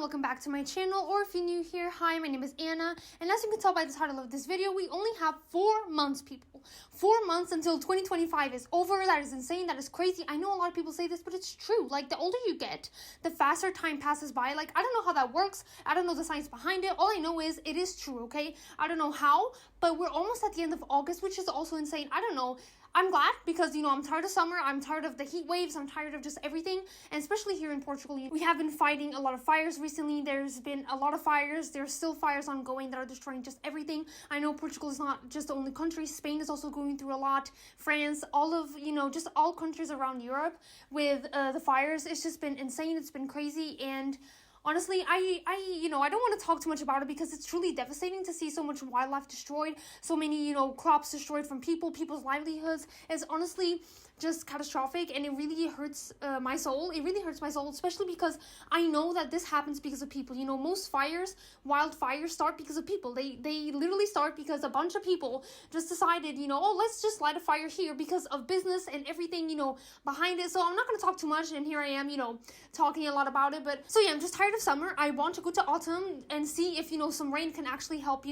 welcome back to my channel, or if you're new here, hi, my name is Anna, and as you can tell by the title of this video, we only have 4 months, people. 4 months until 2025 is over. That is insane. That is crazy. I know a lot of people say this, but it's true. Like, the older you get, the faster time passes by. Like, I don't know how that works. I don't know the science behind it. All I know is it is true, okay? I don't know how, but we're almost at the end of August, which is also insane. I don't know. I'm glad because, I'm tired of summer. I'm tired of the heat waves. I'm tired of just everything. And especially here in Portugal, we have been fighting a lot of fires recently. There's been a lot of fires. There's still fires ongoing that are destroying just everything. I know Portugal is not just the only country. Spain is also going through a lot. France, all of, just all countries around Europe with the fires. It's just been insane. It's been crazy. And honestly, I don't want to talk too much about it because it's truly devastating to see so much wildlife destroyed, so many, crops destroyed from people's livelihoods. It's honestly just catastrophic, and it really hurts my soul. It really hurts my soul, especially because I know that this happens because of people. Most wildfires start because of people. They literally start because a bunch of people just decided, let's just light a fire here because of business and everything, behind it. So I'm not going to talk too much, and here I am, talking a lot about it. But so yeah, I'm just tired of summer. I want to go to autumn and see if some rain can actually help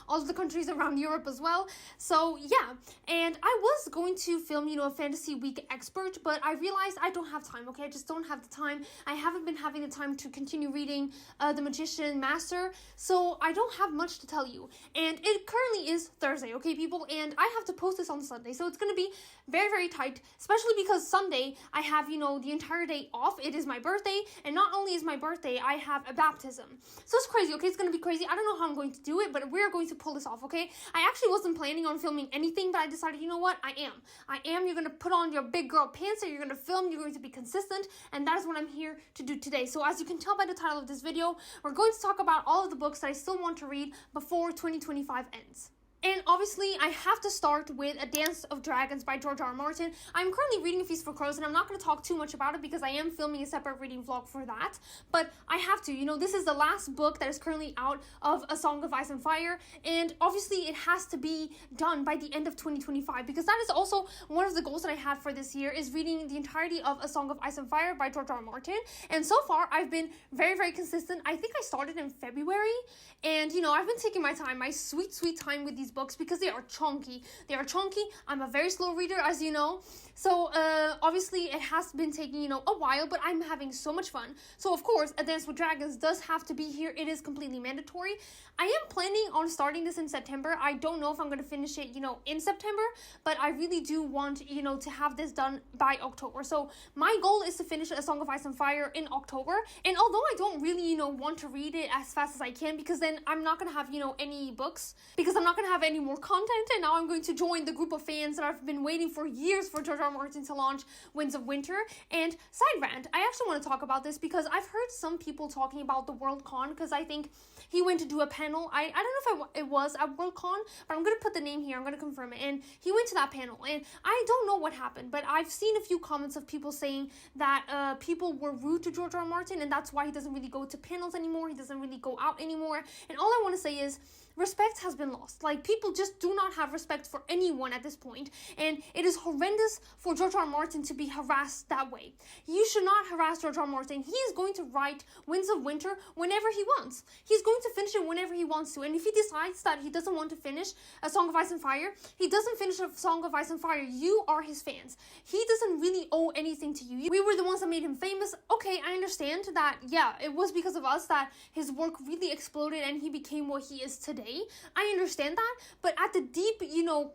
all of the countries around Europe as well. So yeah, and I was going to film a fantasy week expert, but I realized I don't have time. Okay, I just don't have the time. I haven't been having the time to continue reading The Magician Master, so I don't have much to tell you. And it currently is Thursday, okay, people, and I have to post this on Sunday, so it's gonna be very, very tight, especially because Sunday I have the entire day off. It is my birthday, and not only is my birthday, I have a baptism. So it's crazy, okay? It's going to be crazy. I don't know how I'm going to do it, but we're going to pull this off, okay? I actually wasn't planning on filming anything, but I decided, you know what? I am. You're going to put on your big girl pants, and you're going to film. You're going to be consistent, and that is what I'm here to do today. So as you can tell by the title of this video, we're going to talk about all of the books that I still want to read before 2025 ends. And obviously, I have to start with A Dance of Dragons by George R. Martin. I'm currently reading A Feast for Crows, and I'm not going to talk too much about it because I am filming a separate reading vlog for that. But I have to. This is the last book that is currently out of A Song of Ice and Fire. And obviously, it has to be done by the end of 2025 because that is also one of the goals that I have for this year is reading the entirety of A Song of Ice and Fire by George R. Martin. And so far, I've been very, very consistent. I think I started in February. And, I've been taking my time, my sweet, sweet time with these books because they are chunky. I'm a very slow reader, as you know. So, obviously, it has been taking, a while, but I'm having so much fun. So, of course, A Dance with Dragons does have to be here. It is completely mandatory. I am planning on starting this in September. I don't know if I'm going to finish it, in September, but I really do want, to have this done by October. So, my goal is to finish A Song of Ice and Fire in October. And although I don't really, want to read it as fast as I can because then I'm not going to have, any books because I'm not going to have any more content, and now I'm going to join the group of fans that I've been waiting for years for George R. Martin to launch Winds of Winter. And side rant, I actually want to talk about this because I've heard some people talking about the Worldcon because I think he went to do a panel. I don't know if it was at Worldcon, but I'm going to put the name here. I'm going to confirm it. And he went to that panel, and I don't know what happened, but I've seen a few comments of people saying that people were rude to George R. Martin, and that's why he doesn't really go to panels anymore. He doesn't really go out anymore. And all I want to say is respect has been lost. Like, people just do not have respect for anyone at this point, and it is horrendous for George R. Martin to be harassed that way. You should not harass George R. Martin. He is going to write Winds of Winter whenever he wants. He's going to finish it whenever he wants to, and if he decides that he doesn't want to finish A Song of Ice and Fire, he doesn't finish A Song of Ice and Fire. You are his fans. He doesn't really owe anything to you. We were the ones that made him famous. Okay, I understand that, yeah, it was because of us that his work really exploded and he became what he is today. I understand that, but at the deep,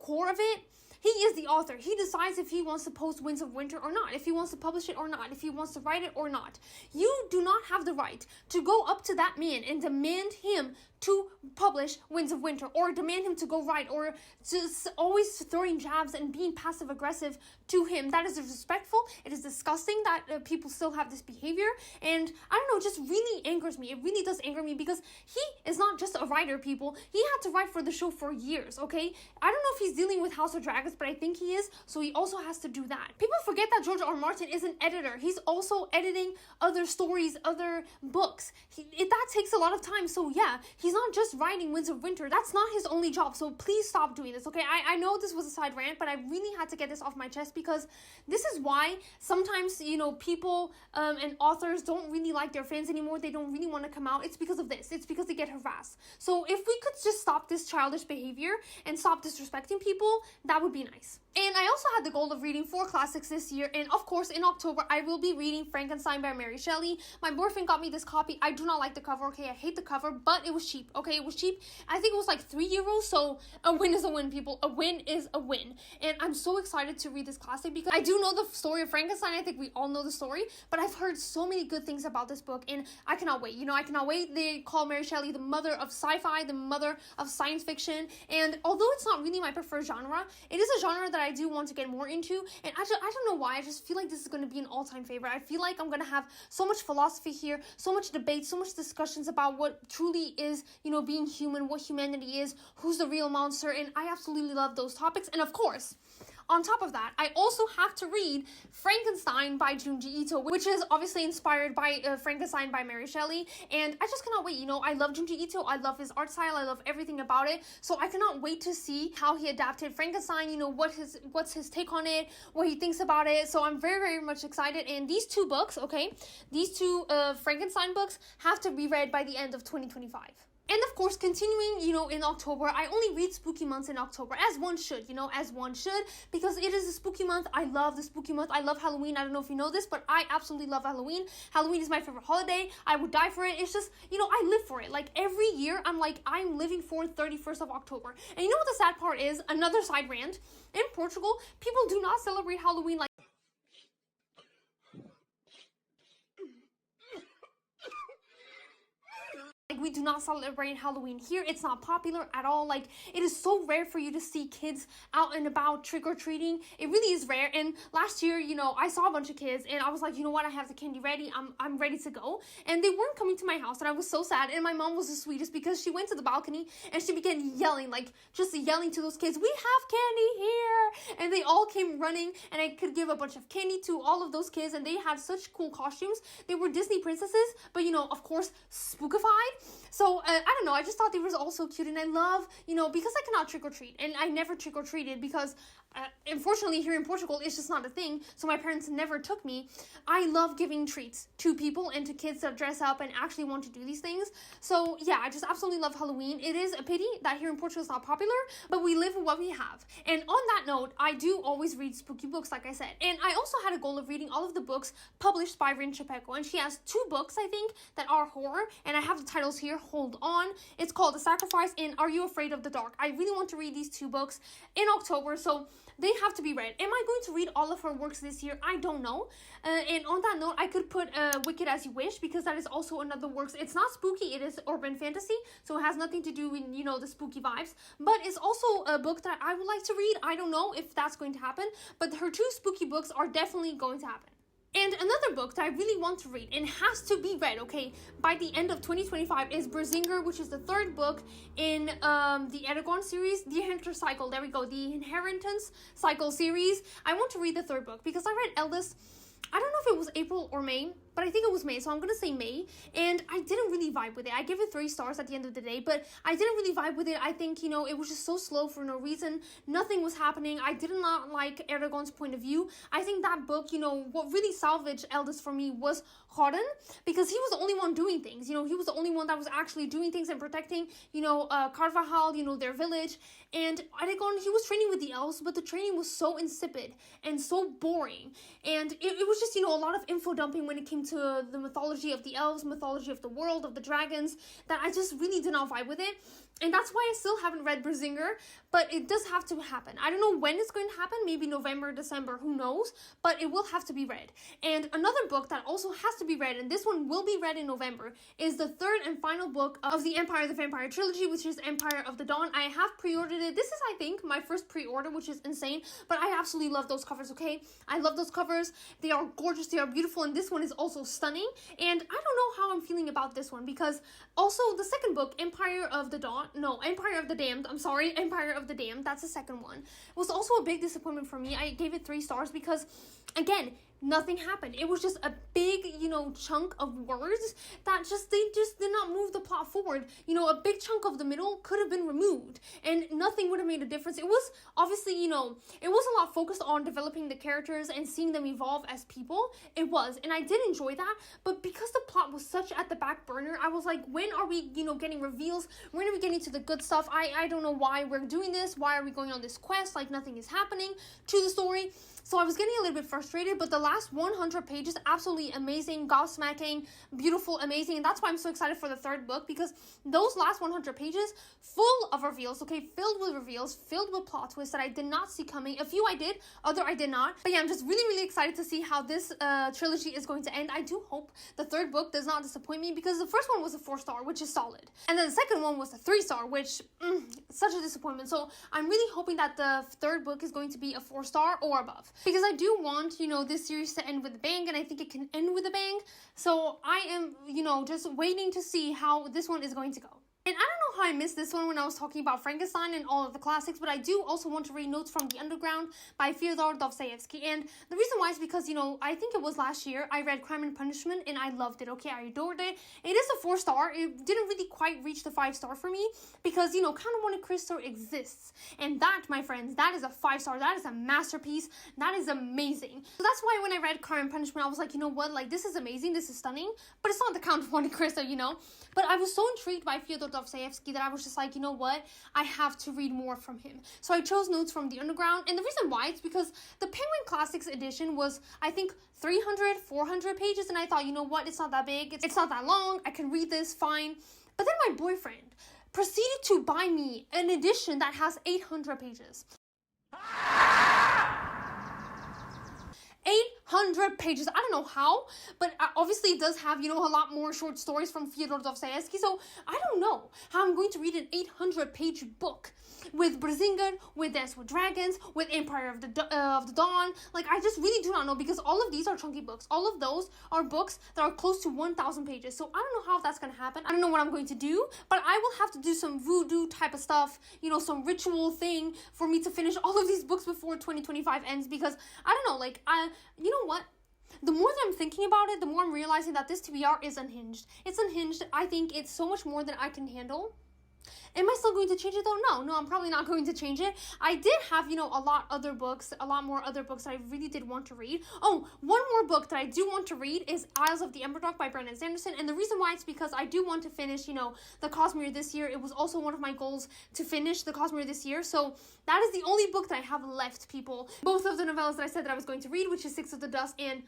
core of it, he is the author. He decides if he wants to post Winds of Winter or not, if he wants to publish it or not, if he wants to write it or not. You do not have the right to go up to that man and demand him to publish Winds of Winter, or demand him to go write, or just always throwing jabs and being passive aggressive to him. That is disrespectful. It is disgusting that people still have this behavior, and I don't know, it just really angers me. It really does anger me because he is not just a writer, people. He had to write for the show for years, okay? I don't know if he's dealing with House of Dragons, but I think he is, so he also has to do that. People forget that George R. Martin is an editor. He's also editing other stories, other books. That takes a lot of time, so yeah, he He's not just writing Winds of Winter. That's not his only job. So please stop doing this, okay? I know this was a side rant, but I really had to get this off my chest because this is why sometimes, people and authors don't really like their fans anymore. They don't really want to come out. It's because of this. It's because they get harassed. So if we could just stop this childish behavior and stop disrespecting people, that would be nice. And I also had the goal of reading 4 classics this year. And of course, in October, I will be reading Frankenstein by Mary Shelley. My boyfriend got me this copy. I do not like the cover, okay? I hate the cover, but it was cheap, okay? It was cheap. I think it was like €3. So a win is a win, people. A win is a win. And I'm so excited to read this classic because I do know the story of Frankenstein. I think we all know the story, but I've heard so many good things about this book, and I cannot wait. I cannot wait. They call Mary Shelley the mother of sci-fi, the mother of science fiction. And although it's not really my preferred genre, it is a genre that I do want to get more into. And I don't know why. I just feel like this is going to be an all-time favorite. I feel like I'm going to have so much philosophy here, so much debate, so much discussions about what truly is, being human, what humanity is, who's the real monster. And I absolutely love those topics. And of course, on top of that, I also have to read Frankenstein by Junji Ito, which is obviously inspired by Frankenstein by Mary Shelley. And I just cannot wait. I love Junji Ito. I love his art style. I love everything about it. So I cannot wait to see how he adapted Frankenstein, what's his take on it, what he thinks about it. So I'm very, very much excited. And these 2 books, okay, these 2 Frankenstein books have to be read by the end of 2025. And of course, continuing, in October, I only read spooky months in October, as one should, because it is a spooky month. I love the spooky month. I love Halloween. I don't know if you know this, but I absolutely love Halloween. Halloween is my favorite holiday. I would die for it. It's just, I live for it. Like every year, I'm living for 31st of October. And you know what the sad part is? Another side rant. In Portugal, people do not celebrate Halloween like we do not celebrate Halloween here. It's not popular at all. It is so rare for you to see kids out and about trick-or-treating. It really is rare. And last year, I saw a bunch of kids and I was like, you know what? I have the candy ready. I'm ready to go. And they weren't coming to my house and I was so sad. And my mom was the sweetest because she went to the balcony and she began yelling, just yelling to those kids, we have candy here. And they all came running and I could give a bunch of candy to all of those kids and they had such cool costumes. They were Disney princesses, but of course, spookified. So, I don't know, I just thought they were all so cute, and I love, because I cannot trick-or-treat, and I never trick-or-treated because, unfortunately, here in Portugal, it's just not a thing, so my parents never took me. I love giving treats to people and to kids that dress up and actually want to do these things. So, yeah, I just absolutely love Halloween. It is a pity that here in Portugal it's not popular, but we live with what we have. And on that note, I do always read spooky books, like I said. And I also had a goal of reading all of the books published by Rin Chapeko, and she has 2 books, I think, that are horror, and I have the titles here. Hold on. It's called The Sacrifice and Are You Afraid of the Dark? I really want to read these 2 books in October, so they have to be read. Am I going to read all of her works this year? I don't know. And on that note, I could put Wicked As You Wish, because that is also another work. It's not spooky, it is urban fantasy, so it has nothing to do with, the spooky vibes. But it's also a book that I would like to read. I don't know if that's going to happen, but her 2 spooky books are definitely going to happen. And another book that I really want to read and has to be read, okay, by the end of 2025 is Berserker, which is the 3rd book in the Eragon series, The Inheritance Cycle. There we go, The Inheritance Cycle series. I want to read the 3rd book because I read Eldest, I don't know if it was April or May, but I think it was May, so I'm going to say May, and I didn't really vibe with it. I gave it 3 stars at the end of the day, but I didn't really vibe with it. I think, it was just so slow for no reason. Nothing was happening. I did not like Eragon's point of view. I think that book, what really salvaged Eldest for me was Horan, because he was the only one doing things. He was the only one that was actually doing things and protecting, Carvajal, their village, and Eragon, he was training with the elves, but the training was so insipid and so boring, and it was just, a lot of info dumping when it came to the mythology of the elves, mythology of the world, of the dragons, that I just really did not vibe with it. And that's why I still haven't read Berserker, but it does have to happen. I don't know when it's going to happen, maybe November, December, who knows, but it will have to be read. And another book that also has to be read, and this one will be read in November, is the 3rd and final book of the Empire of the Vampire trilogy, which is Empire of the Dawn. I have pre-ordered it. This is, I think, my first pre-order, which is insane, but I absolutely love those covers, okay? I love those covers. They are gorgeous, they are beautiful, and this one is also stunning. And I don't know how I'm feeling about this one, because also the 2nd book, Empire of the Damned, Empire of the Damned, that's the 2nd one, was also a big disappointment for me. I gave it 3 stars because, again, nothing happened. It was just a big, chunk of words that they just did not move the plot forward. A big chunk of the middle could have been removed and nothing would have made a difference. It was obviously, it was a lot focused on developing the characters and seeing them evolve as people. It was, and I did enjoy that, but because the plot was such at the back burner, I was like, when are we, getting reveals? When are we getting to the good stuff? I don't know why we're doing this. Why are we going on this quest? Like, nothing is happening to the story. So I was getting a little bit frustrated, but the last 100 pages, absolutely amazing, gobsmacking, beautiful, amazing. And that's why I'm so excited for the third book, because those last 100 pages, full of reveals, okay, filled with reveals, filled with plot twists that I did not see coming. A few I did, other I did not. But yeah, I'm just really, really excited to see how this trilogy is going to end. I do hope the third book does not disappoint me, because the first one was a 4-star, which is solid. And then the second one was a 3-star, which, such a disappointment. So I'm really hoping that the third book is going to be a 4-star or above. Because I do want, this series to end with a bang, and I think it can end with a bang. So I am, just waiting to see how this one is going to go. And I don't know how I missed this one when I was talking about Frankenstein and all of the classics, but I do also want to read Notes from the Underground by Fyodor Dostoevsky. And the reason why is because, I think it was last year, I read Crime and Punishment, and I loved it, okay? I adored it. It is a 4-star. It didn't really quite reach the 5-star for me because, Count of Monte Cristo exists. And that, my friends, that is a 5-star. That is a masterpiece. That is amazing. So that's why when I read Crime and Punishment, I was like, what? Like, this is amazing. This is stunning. But it's not the Count of Monte Cristo, But I was so intrigued by Fyodor Dostoevsky that I was just like, I have to read more from him. So I chose Notes from the Underground, and the reason why is because the Penguin Classics edition was, I think, 300, 400 pages, and I thought, it's not that big, it's not that long, I can read this fine. But then my boyfriend proceeded to buy me an edition that has 800 pages. 800 pages. I don't know how, but obviously it does have, a lot more short stories from Fyodor Dostoevsky, so I don't know how I'm going to read an 800-page book with Brzingen, with Dance with Dragons, with Empire of the Dawn. Like, I just really do not know, because all of these are chunky books. All of those are books that are close to 1,000 pages, so I don't know how that's going to happen. I don't know what I'm going to do, but I will have to do some voodoo type of stuff, some ritual thing for me to finish all of these books before 2025 ends, because I don't know, like, you know what? The more that I'm thinking about it, the more I'm realizing that this TBR is unhinged. It's unhinged. I think it's so much more than I can handle. Am I still going to change it though? No, I'm probably not going to change it. I did have, a lot more other books that I really did want to read. Oh, one more book that I do want to read is Isles of the Emberdark by Brandon Sanderson. And the reason why is because I do want to finish, the Cosmere this year. It was also one of my goals to finish the Cosmere this year. So that is the only book that I have left, people. Both of the novellas that I said that I was going to read, which is Six of the Dust and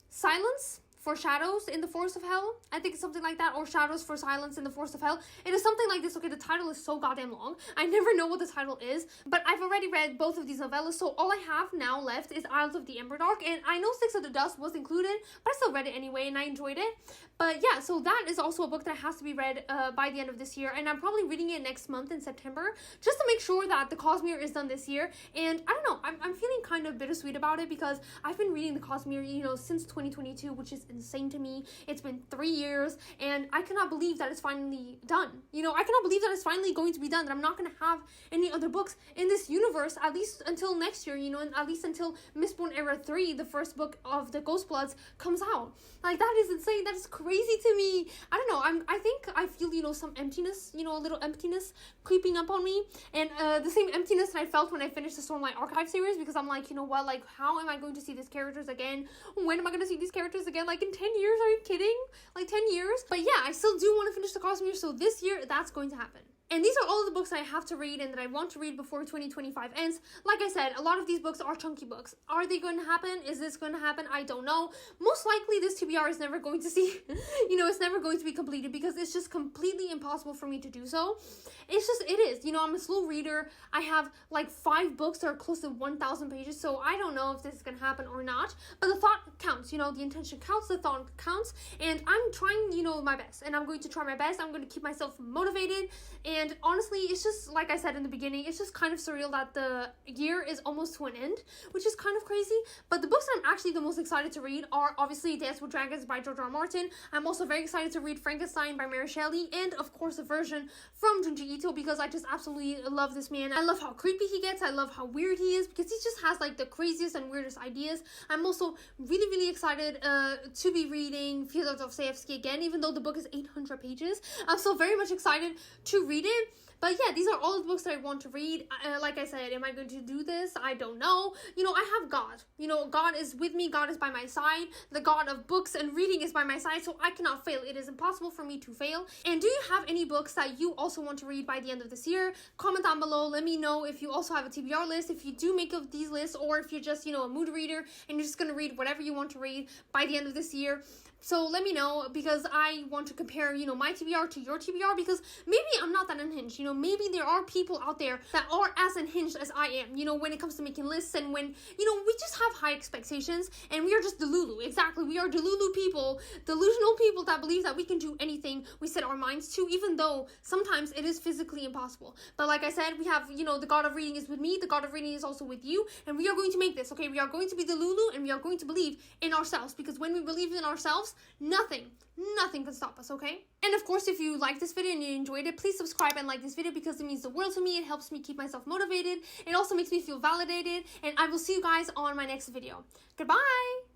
Silence for Shadows in the Forest of Hell. I think it's something like that, or Shadows for Silence in the Forest of Hell. It is something like this. Okay, the title is so goddamn long. I never know what the title is, but I've already read both of these novellas, so all I have now left is Isles of the Emberdark, and I know Six of the Dust was included, but I still read it anyway, and I enjoyed it. But yeah, so that is also a book that has to be read by the end of this year, and I'm probably reading it next month in September, just to make sure that the Cosmere is done this year. And I don't know, I'm feeling kind of bittersweet about it, because I've been reading the Cosmere, since 2022, which is insane to me. It's been 3 years, and I cannot believe that it's finally done. I cannot believe that it's finally going to be done, that I'm not going to have any other books in this universe, at least until next year, and at least until Mistborn Era 3, the first book of the Ghost Bloods, comes out. Like, that is insane. That is crazy to me. I don't know. I think I feel, some emptiness, a little emptiness creeping up on me, and the same emptiness that I felt when I finished the Stormlight Archive series, because I'm like, what, like, how am I going to see these characters again? When am I going to see these characters again? Like, in 10 years? Are you kidding? Like 10 years? But yeah, I still do want to finish the Cosmere, so this year that's going to happen. And these are all of the books I have to read and that I want to read before 2025 ends. Like I said, a lot of these books are chunky books. Are they going to happen? Is this going to happen? I don't know. Most likely this TBR is never going to see, it's never going to be completed, because it's just completely impossible for me to do so. It is. I'm a slow reader. I have like 5 books that are close to 1,000 pages, so I don't know if this is going to happen or not. But the thought counts, the intention counts, the thought counts, and I'm trying, my best. And I'm going to try my best. I'm going to keep myself motivated, and And honestly, it's just, like I said in the beginning, it's just kind of surreal that the year is almost to an end, which is kind of crazy. But the books that I'm actually the most excited to read are obviously Dance with Dragons by George R. Martin. I'm also very excited to read Frankenstein by Mary Shelley, and of course the version from Junji Ito, because I just absolutely love this man. I love how creepy he gets. I love how weird he is, because he just has like the craziest and weirdest ideas. I'm also really excited to be reading Fyodor Dostoevsky again, even though the book is 800 pages. I'm still very much excited to read it. But yeah, these are all the books that I want to read. Like I said, am I going to do this? I don't know. You know, I have God. You know, God is with me. God is by my side. The God of books and reading is by my side, so I cannot fail. It is impossible for me to fail. And do you have any books that you also want to read by the end of this year? Comment down below. Let me know if you also have a TBR list, if you do make of these lists, or if you're just, you know, a mood reader and you're just going to read whatever you want to read by the end of this year. So let me know, because I want to compare, you know, my TBR to your TBR, because maybe I'm not that unhinged. You know, maybe there are people out there that are as unhinged as I am, you know, when it comes to making lists, and when, you know, we just have high expectations and we are just delulu. Exactly. We are delulu people, delusional people that believe that we can do anything we set our minds to, even though sometimes it is physically impossible. But like I said, we have, you know, the God of reading is with me, the God of reading is also with you, and we are going to make this, okay? We are going to be delulu, and we are going to believe in ourselves, because when we believe in ourselves, nothing can stop us, okay? And of course, if you like this video and you enjoyed it, please subscribe and like this video, because it means the world to me. It helps me keep myself motivated. It also makes me feel validated, and I will see you guys on my next video. Goodbye!